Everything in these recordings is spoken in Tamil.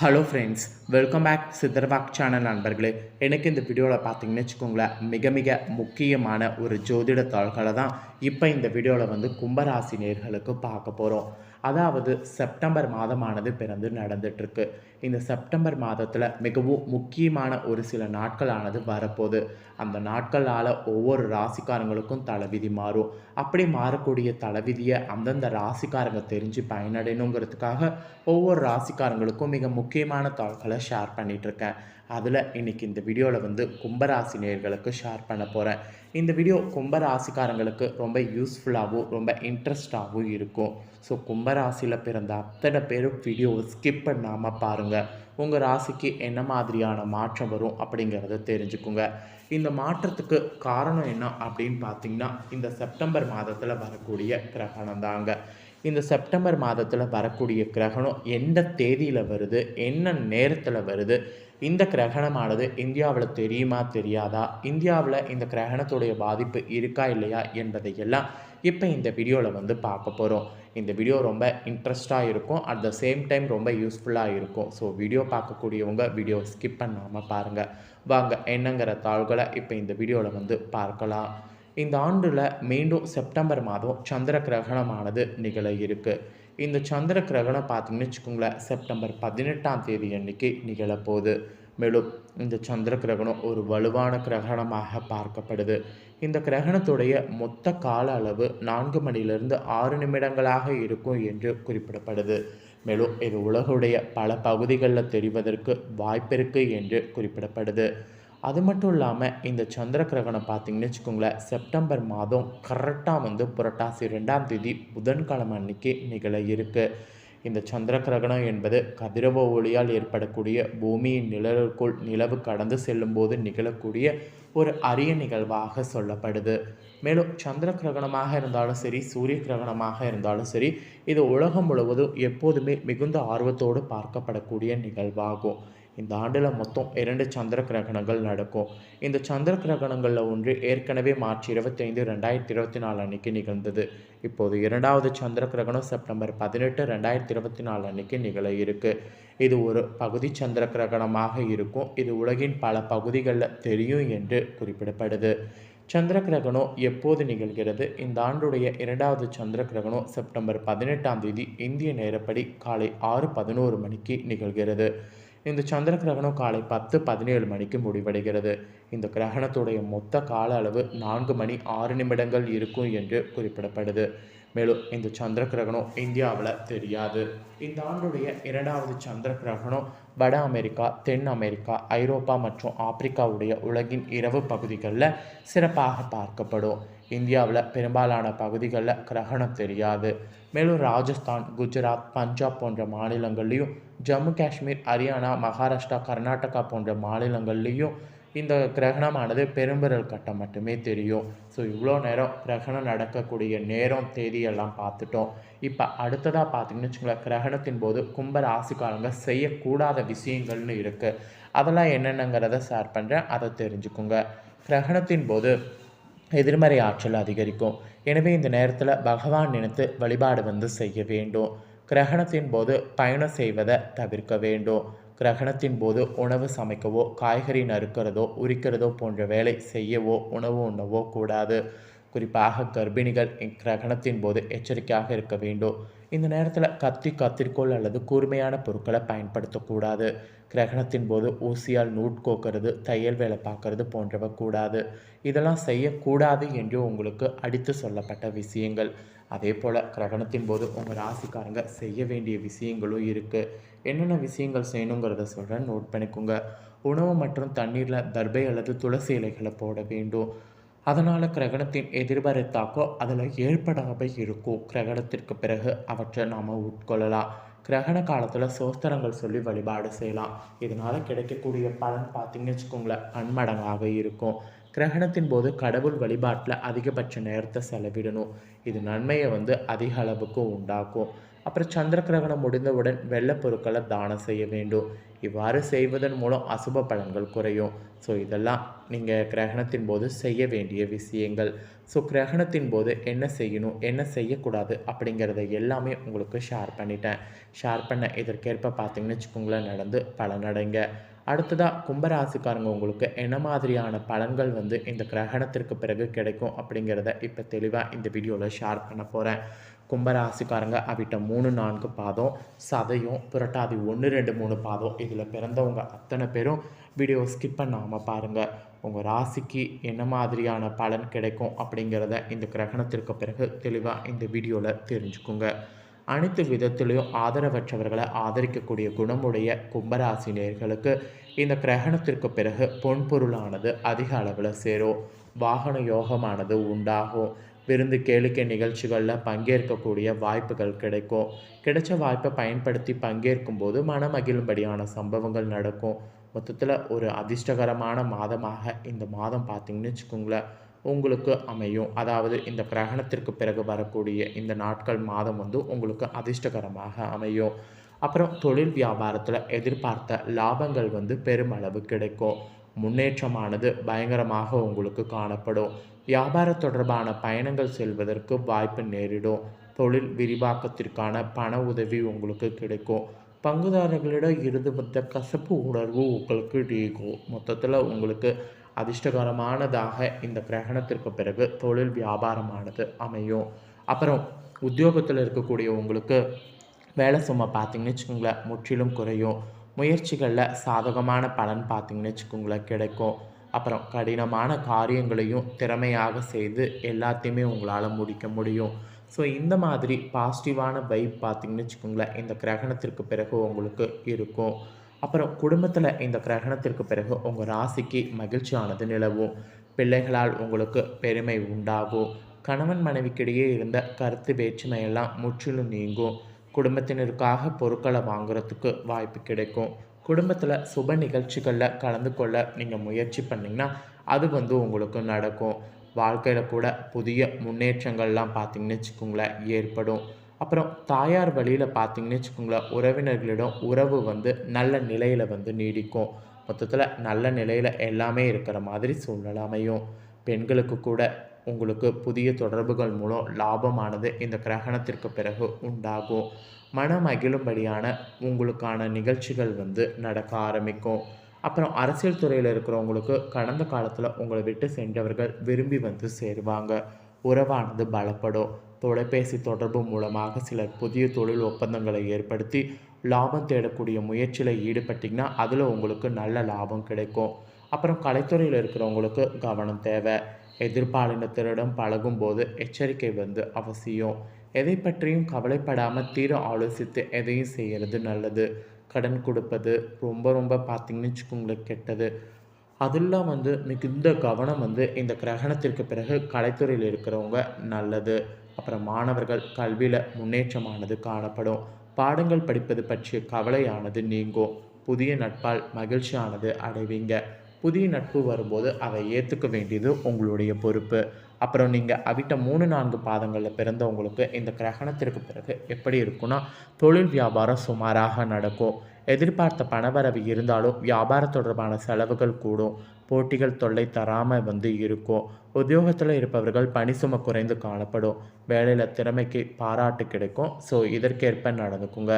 ஹலோ ஃப்ரெண்ட்ஸ், வெல்கம் பேக் சித்தர்வாக் சேனல் நண்பர்களே. எனக்கு இந்த வீடியோவில் பார்த்தீங்கன்னு வச்சுக்கோங்களேன், மிக மிக முக்கியமான ஒரு ஜோதிட தாள்களை தான் இப்போ இந்த வீடியோவில் கும்பராசி நேயர்களுக்கு பார்க்க போகிறோம். அதாவது செப்டம்பர் மாதமானது பிறந்து நடந்துட்டுருக்கு. இந்த செப்டம்பர் மாதத்தில் மிகவும் முக்கியமான ஒரு சில நாட்களானது வரப்போகுது. அந்த நாட்களால் ஒவ்வொரு ராசிக்காரங்களுக்கும் தலைவிதி மாறும். அப்படி மாறக்கூடிய தலைவிதியை அந்தந்த ராசிக்காரங்க தெரிஞ்சு பயனடையணுங்கிறதுக்காக ஒவ்வொரு ராசிக்காரங்களுக்கும் மிக முக்கியமான தாள்களை ஷேர் பண்ணிகிட்ருக்கேன். அதில் இன்றைக்கி இந்த வீடியோவில் கும்பராசி நேயர்களுக்கு ஷேர் பண்ண போகிறேன். இந்த வீடியோ கும்பராசிக்காரங்களுக்கு ரொம்ப யூஸ்ஃபுல்லாகவும் ரொம்ப இன்ட்ரெஸ்டாகவும் இருக்கும். ஸோ கும்பராசியில் பிறந்த அத்தனை பேரும் வீடியோவை ஸ்கிப் பண்ணாமல் பாருங்கள். உங்கள் ராசிக்கு என்ன மாதிரியான மாற்றம் வரும் அப்படிங்கிறத தெரிஞ்சுக்குங்க. இந்த மாற்றத்துக்கு காரணம் என்ன அப்படின்னு பார்த்தீங்கன்னா, இந்த செப்டம்பர் மாதத்தில் வரக்கூடிய கிரகணம் தாங்க. இந்த செப்டம்பர் மாதத்தில் வரக்கூடிய கிரகணம் எந்த தேதியில் வருது, என்ன நேரத்தில் வருது, இந்த கிரகணமானது இந்தியாவில் தெரியுமா தெரியாதா, இந்தியாவில் இந்த கிரகணத்துடைய பாதிப்பு இருக்கா இல்லையா என்பதையெல்லாம் இப்போ இந்த வீடியோவில் பார்க்க போகிறோம். இந்த வீடியோ ரொம்ப இன்ட்ரெஸ்டாக இருக்கும், அட் த சேம் டைம் ரொம்ப யூஸ்ஃபுல்லாக இருக்கும். ஸோ வீடியோ பார்க்கக்கூடியவங்க வீடியோ ஸ்கிப் பண்ணாமல் பாருங்கள். வாங்க என்னங்கிற தாள்களை இப்போ இந்த வீடியோவில் பார்க்கலாம். இந்த ஆண்டில் மீண்டும் செப்டம்பர் மாதம் சந்திர கிரகணமானது நிகழ இருக்குது. இந்த சந்திர கிரகணம் பார்த்திங்கன்னு வச்சுக்கோங்களேன், செப்டம்பர் 18ஆம் தேதி அன்னைக்கு நிகழப்போகுது. மேலும் இந்த சந்திர கிரகணம் ஒரு வலுவான கிரகணமாக பார்க்கப்படுது. இந்த கிரகணத்துடைய மொத்த கால அளவு 4 மணிலிருந்து 6 நிமிடங்களாக இருக்கும் என்று குறிப்பிடப்படுது. மேலும் இது உலகுடைய பல பகுதிகளில் தெரிவதற்கு வாய்ப்பிருக்கு என்று குறிப்பிடப்படுது. அது மட்டும் இல்லாமல் இந்த சந்திர கிரகணம் பார்த்திங்கன்னு வச்சுக்கோங்களேன், செப்டம்பர் மாதம் கரெக்டாக புரட்டாசி 2ஆம் தேதி புதன்கிழமை அன்னைக்கு நிகழ இருக்குது. இந்த சந்திர கிரகணம் என்பது கதிரவ ஒளியால் ஏற்படக்கூடிய பூமியின் நிழலுக்குள் நிலவு கடந்து செல்லும்போது நிகழக்கூடிய ஒரு அரிய நிகழ்வாக சொல்லப்படுது. மேலும் சந்திர கிரகணமாக இருந்தாலும் சரி, சூரிய கிரகணமாக இருந்தாலும் சரி, இது உலகம் முழுவதும் எப்போதுமே மிகுந்த ஆர்வத்தோடு பார்க்கப்படக்கூடிய நிகழ்வாகும். இந்த ஆண்டில் மொத்தம் 2 சந்திர கிரகணங்கள் நடக்கும். இந்த சந்திர கிரகணங்களில் ஒன்று ஏற்கனவே மார்ச் 25, 2024 அன்னைக்கு நிகழ்ந்தது. இப்போது 2வது சந்திர கிரகணம் செப்டம்பர் 18, 2024 அன்னைக்கு நிகழ இருக்குது. இது ஒரு பகுதி சந்திர கிரகணமாக இருக்கும். இது உலகின் பல பகுதிகளில் தெரியும் என்று குறிப்பிடப்படுது. சந்திர கிரகணம் எப்போது நிகழ்கிறது? இந்த ஆண்டுடைய 2வது சந்திர கிரகணம் செப்டம்பர் 18ஆம் தேதி இந்திய நேரப்படி காலை 6:11 மணிக்கு நிகழ்கிறது. இந்த சந்திர கிரகணம் காலை 10:17 மணிக்கு முடிவடைகிறது. இந்த கிரகணத்துடைய மொத்த கால அளவு 4 மணி 6 நிமிடங்கள் இருக்கும் என்று குறிப்பிடப்படுது. மேலும் இந்த சந்திர கிரகணம் இந்தியாவில் தெரியாது. இந்த ஆண்டுடைய 2வது சந்திர கிரகணம் வட அமெரிக்கா, தென் அமெரிக்கா, ஐரோப்பா மற்றும் ஆப்பிரிக்காவுடைய உலகின் இரவு பகுதிகளில் சிறப்பாக பார்க்கப்படும். இந்தியாவில் பெரும்பாலான பகுதிகளில் கிரகணம் தெரியாது. மேலும் ராஜஸ்தான், குஜராத், பஞ்சாப் போன்ற மாநிலங்கள்லேயும், ஜம்மு காஷ்மீர், ஹரியானா, மகாராஷ்டிரா, கர்நாடகா போன்ற மாநிலங்கள்லேயும் இந்த கிரகணமானது பெரும்பெருள் கட்டம் மட்டுமே தெரியும். ஸோ இவ்வளோ நேரம் கிரகணம் நடக்கக்கூடிய நேரம், தேதியெல்லாம் பார்த்துட்டோம். இப்போ அடுத்ததாக பார்த்திங்கன்னு வச்சுக்கோங்களேன், கிரகணத்தின் போது கும்ப ராசிக்காரங்க செய்யக்கூடாத விஷயங்கள்னு இருக்குது. அதெல்லாம் என்னென்னங்கிறத ஷேர் பண்ணுறேன், அதை தெரிஞ்சுக்கோங்க. கிரகணத்தின் போது எதிர்மறை ஆற்றல் அதிகரிக்கும். எனவே இந்த நேரத்தில் பகவான் நினைத்து வழிபாடு செய்ய வேண்டும். கிரகணத்தின் போது பயணம் செய்வதை தவிர்க்க வேண்டும். கிரகணத்தின் போது உணவு சமைக்கவோ, காய்கறி நறுக்கிறதோ, உரிக்கிறதோ போன்ற வேலை செய்யவோ, உணவு உண்ணவோ கூடாது. குறிப்பாக கர்ப்பிணிகள் கிரகணத்தின் போது எச்சரிக்கையாக இருக்க வேண்டும். இந்த நேரத்தில் கத்தி, கத்திரிக்கோள் அல்லது கூர்மையான பொருட்களை பயன்படுத்தக்கூடாது. கிரகணத்தின் போது ஊசியால் நூட்கோக்கிறது, தையல் வேலை பார்க்கறது போன்றவை கூடாது. இதெல்லாம் செய்யக்கூடாது என்று உங்களுக்கு அடித்து சொல்லப்பட்ட விஷயங்கள். அதே போல் கிரகணத்தின் போது உங்கள் ராசிக்காரங்க செய்ய வேண்டிய விஷயங்களும் இருக்குது. என்னென்ன விஷயங்கள் செய்யணுங்கிறத சொல்கிறேன், நோட் பண்ணிக்கோங்க. உணவு மற்றும் தண்ணீரில் தர்பை அல்லது துளசி இலைகளை போட வேண்டும். அதனால் கிரகணத்தின் எதிர்மறை தாக்கம் அதில் ஏற்படாமல் இருக்கும். கிரகணத்திற்கு பிறகு அவற்றை நாம் உட்கொள்ளலாம். கிரகண காலத்தில் சோஸ்திரங்கள் சொல்லி வழிபாடு செய்யலாம். இதனால் கிடைக்கக்கூடிய பலன் பார்த்திங்கன்னு வச்சுக்கோங்களேன், பன்மடங்காக இருக்கும். கிரகணத்தின் போது கடவுள் வழிபாட்டில் அதிகபட்ச நேரத்தை செலவிடணும். இது நன்மையை அதிக அளவுக்கு உண்டாக்கும். அப்புறம் சந்திர கிரகணம் முடிந்தவுடன் வெள்ளை பொருட்களை தானம் செய்ய வேண்டும். இவ்வாறு செய்வதன் மூலம் அசுப பலன்கள் குறையும். ஸோ இதெல்லாம் நீங்கள் கிரகணத்தின் போது செய்ய வேண்டிய விஷயங்கள். ஸோ கிரகணத்தின் போது என்ன செய்யணும், என்ன செய்யக்கூடாது அப்படிங்கிறத எல்லாமே உங்களுக்கு ஷேர் பண்ணிட்டேன். ஷேர் பண்ண இதற்கேற்ப பார்த்தீங்கன்னு வச்சுக்கோங்களேன், நடந்து பலனடைங்க. அடுத்ததாக கும்பராசிக்காரங்க உங்களுக்கு என்ன மாதிரியான பலன்கள் வந்து இந்த கிரகணத்திற்கு பிறகு கிடைக்கும் அப்படிங்கிறத இப்போ தெளிவாக இந்த வீடியோவில் ஷேர் பண்ண போகிறேன். கும்பராசிக்காரங்க அவிட்ட 3, 4 பாதம், சதயம், புரட்டாதி 1, 2, 3 பாதம் இதில் பிறந்தவங்க அத்தனை பேரும் வீடியோ ஸ்கிப் பண்ணாமல் பாருங்கள். உங்கள் ராசிக்கு என்ன மாதிரியான பலன் கிடைக்கும் அப்படிங்கிறத இந்த கிரகணத்திற்கு பிறகு தெளிவாக இந்த வீடியோவில் தெரிஞ்சுக்குங்க. அனைத்து விதத்திலையும் ஆதரவற்றவர்களை ஆதரிக்கக்கூடிய குணமுடைய கும்பராசி நேயர்களுக்கு இந்த கிரகணத்திற்கு பிறகு பொன்பொருளானது அதிக அளவில் சேரும். வாகன யோகமானது உண்டாகும். விருந்து கேளிக்கை நிகழ்ச்சிகளில் பங்கேற்கக்கூடிய வாய்ப்புகள் கிடைக்கும். கிடைச்ச வாய்ப்பை பயன்படுத்தி பங்கேற்கும் போது மனமகிழும்படியான சம்பவங்கள் நடக்கும். மொத்தத்தில் ஒரு அதிர்ஷ்டகரமான மாதமாக இந்த மாதம் பார்த்திங்கன்னு வச்சுக்கோங்களேன் உங்களுக்கு அமையும். அதாவது இந்த கிரகணத்திற்கு பிறகு வரக்கூடிய இந்த நாட்கள் மாதம் வந்து உங்களுக்கு அதிர்ஷ்டகரமாக அமையும். அப்புறம் தொழில் வியாபாரத்தில் எதிர்பார்த்த லாபங்கள் வந்து பெருமளவு கிடைக்கும். முன்னேற்றமானது பயங்கரமாக உங்களுக்கு காணப்படும். வியாபார தொடர்பான பயணங்கள் செல்வதற்கு வாய்ப்பு நேரிடும். தொழில் விரிவாக்கத்திற்கான பண உதவி உங்களுக்கு கிடைக்கும். பங்குதாரர்களிடம் இருந்து வந்த கசப்பு உணர்வு உங்களுக்கு நீங்கும். மொத்தத்தில் உங்களுக்கு அதிர்ஷ்டகரமானதாக இந்த கிரகணத்திற்கு பிறகு தொழில் வியாபாரமானது அமையும். அப்புறம் உத்தியோகத்தில் இருக்கக்கூடிய உங்களுக்கு வேலை சும்மா பார்த்திங்கன்னு வச்சுக்கோங்களேன் முற்றிலும் குறையும். முயற்சிகளில் சாதகமான பலன் பார்த்திங்கன்னு வச்சுக்கோங்களேன் கிடைக்கும். அப்புறம் கடினமான காரியங்களையும் திறமையாக செய்து எல்லாத்தையுமே உங்களால் முடிக்க முடியும். ஸோ இந்த மாதிரி பாசிட்டிவான வைப் பார்த்திங்கன்னு வச்சுக்கோங்களேன் இந்த கிரகணத்திற்கு பிறகு உங்களுக்கு இருக்கும். அப்புறம் குடும்பத்தில் இந்த கிரகணத்திற்கு பிறகு உங்கள் ராசிக்கு மகிழ்ச்சியானது நிலவும். பிள்ளைகளால் உங்களுக்கு பெருமை உண்டாகும். கணவன் மனைவிக்கிடையே இருந்த கருத்து வேற்றுமையெல்லாம் முற்றிலும் நீங்கும். குடும்பத்தினருக்காக பொருட்களை வாங்குறதுக்கு வாய்ப்பு கிடைக்கும். குடும்பத்தில் சுப நிகழ்ச்சிகளில் கலந்து கொள்ள நீங்கள் முயற்சி பண்ணிங்கன்னா அது வந்து உங்களுக்கு நடக்கும். வாழ்க்கையில் கூட புதிய முன்னேற்றங்கள்லாம் பார்த்திங்கன்னு வச்சுக்கோங்களேன் ஏற்படும். அப்புறம் தாயார் வழியில் பார்த்திங்கன்னு வச்சுக்கோங்களேன் உறவினர்களிடம் உறவு வந்து நல்ல நிலையில் வந்து நீடிக்கும். மொத்தத்தில் நல்ல நிலையில் எல்லாமே இருக்கிற மாதிரி சூழ்நிலை அமையும். பெண்களுக்கு கூட உங்களுக்கு புதிய தொடர்புகள் மூலம் லாபமானது இந்த கிரகணத்திற்கு பிறகு உண்டாகும். மன மகிழும்படியான உங்களுக்கான நிகழ்ச்சிகள் வந்து நடக்க ஆரம்பிக்கும். அப்புறம் அரசியல் துறையில் இருக்கிறவங்களுக்கு கடந்த காலத்தில் உங்களை விட்டு சென்றவர்கள் விரும்பி வந்து சேருவாங்க. உறவானது பலப்படும். தொலைபேசி தொடர்பு மூலமாக சிலர் புதிய தொழில் ஒப்பந்தங்களை ஏற்படுத்தி லாபம் தேடக்கூடிய முயற்சியில் ஈடுபட்டிங்கன்னா அதில் உங்களுக்கு நல்ல லாபம் கிடைக்கும். அப்புறம் கலைத்துறையில் இருக்கிறவங்களுக்கு கவனம் தேவை. எதிர்பாலினத்தினரிடம் பழகும்போது எச்சரிக்கை வந்து அவசியம். எதை பற்றியும் கவலைப்படாமல் தீர ஆலோசித்து எதையும் செய்கிறது நல்லது. கடன் கொடுப்பது ரொம்ப ரொம்ப பார்த்திங்கன்னு வச்சுக்கோங்களேன் கெட்டது. அதெல்லாம் வந்து மிகுந்த கவனம் வந்து இந்த கிரகணத்திற்கு பிறகு கலைத்துறையில் இருக்கிறவங்க நல்லது. அப்புறம் மாணவர்கள் கல்வியில் முன்னேற்றமானது காணப்படும். பாடங்கள் படிப்பது பற்றிய கவலையானது நீங்கும். புதிய நட்பால் மகிழ்ச்சியானது அடைவீங்க. புதிய நட்பு வரும்போது அதை ஏற்றுக்க வேண்டியது உங்களுடைய பொறுப்பு. அப்புறம் நீங்கள் அவிட்ட 3, 4 பாதங்களில் பிறந்தவங்களுக்கு இந்த கிரகணத்திற்கு பிறகு எப்படி இருக்குன்னா தொழில் வியாபாரம் சுமாராக நடக்கும். எதிர்பார்த்த பணவரவு இருந்தாலும் வியாபார தொடர்பான செலவுகள் கூடும். போட்டிகள் தொல்லை தராமல் வந்து இருக்கும். உத்தியோகத்தில் இருப்பவர்கள் பணி சுமை குறைந்து காணப்படும். வேலையில் திறமைக்கு பாராட்டு கிடைக்கும். ஸோ இதற்கேற்ப நடந்துக்குங்க.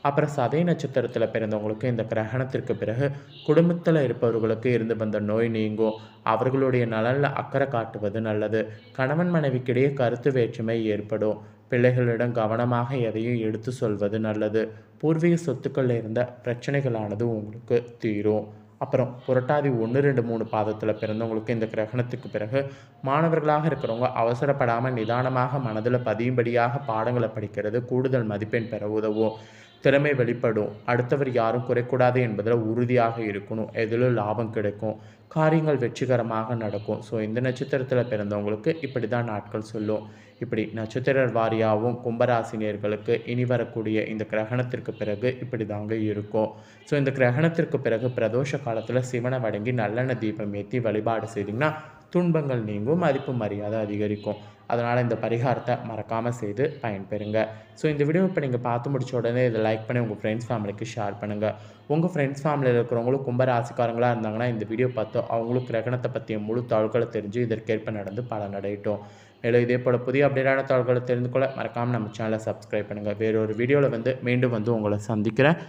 அப்புறம் சதய நட்சத்திரத்தில் பிறந்தவங்களுக்கு இந்த கிரகணத்திற்கு பிறகு குடும்பத்தில் இருப்பவர்களுக்கு இருந்து வந்த நோய் நீங்கும். அவர்களுடைய நலனில் அக்கறை காட்டுவது நல்லது. கணவன் மனைவிக்கிடையே கருத்து வேற்றுமை ஏற்படும். பிள்ளைகளிடம் கவனமாக எதையும் எடுத்து சொல்வது நல்லது. பூர்வீக சொத்துக்களில் இருந்த பிரச்சனைகளானது உங்களுக்கு தீரும். அப்புறம் புரட்டாதி 1, 2, 3 பாதத்தில் பிறந்தவங்களுக்கு இந்த கிரகணத்துக்கு பிறகு மாணவர்களாக இருக்கிறவங்க அவசரப்படாமல் நிதானமாக மனதில் பதியும்படியாக பாடங்களை படிக்கிறது கூடுதல் மதிப்பெண் பெற உதவும். திறமை வெளிப்படும். அடுத்தவர் யாரும் குறைக்கூடாது என்பதில் உறுதியாக இருக்கணும். எதிலும் லாபம் கிடைக்கும். காரியங்கள் வெற்றிகரமாக நடக்கும். ஸோ இந்த நட்சத்திரத்தில் பிறந்தவங்களுக்கு இப்படி தான் நாட்கள் சொல்லும். இப்படி நட்சத்திர வாரியாகவும் கும்பராசினியர்களுக்கு இனி வரக்கூடிய இந்த கிரகணத்திற்கு பிறகு இப்படி தாங்க இருக்கும். ஸோ இந்த கிரகணத்திற்கு பிறகு பிரதோஷ காலத்தில் சிவனை வணங்கி நல்லெண்ணெய் தீபம் ஏற்றி வழிபாடு செய்திங்கன்னா துன்பங்கள் நீங்கும். மதிப்பு மரியாதை அதிகரிக்கும். அதனால் இந்த பரிகாரத்தை மறக்காமல் செய்து பயன்பெறுங்க. ஸோ இந்த வீடியோ இப்போ நீங்கள் பார்த்து முடிச்ச உடனே இதை லைக் பண்ணி உங்கள் ஃப்ரெண்ட்ஸ் ஃபேமிலிக்கு ஷேர் பண்ணுங்கள். உங்கள் ஃப்ரெண்ட்ஸ் ஃபேமிலியில் இருக்கிறவங்களும் கும்பராசிக்காரங்களாக இருந்தாங்கன்னா இந்த வீடியோ பார்த்து அவங்களுக்கு கிரகணத்தை பற்றிய முழு தகவல்களை தெரிஞ்சு இதற்கேற்ப நடந்து பலனடையட்டும். மேலும் இதே போல் புதிய அப்டேட்டான தகவல்களை தெரிந்து கொள்ள மறக்காமல் நம்ம சேனலை சப்ஸ்கிரைப் பண்ணுங்கள். வேறொரு வீடியோவில் மீண்டும் உங்களை சந்திக்கிறேன்.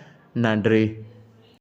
நன்றி.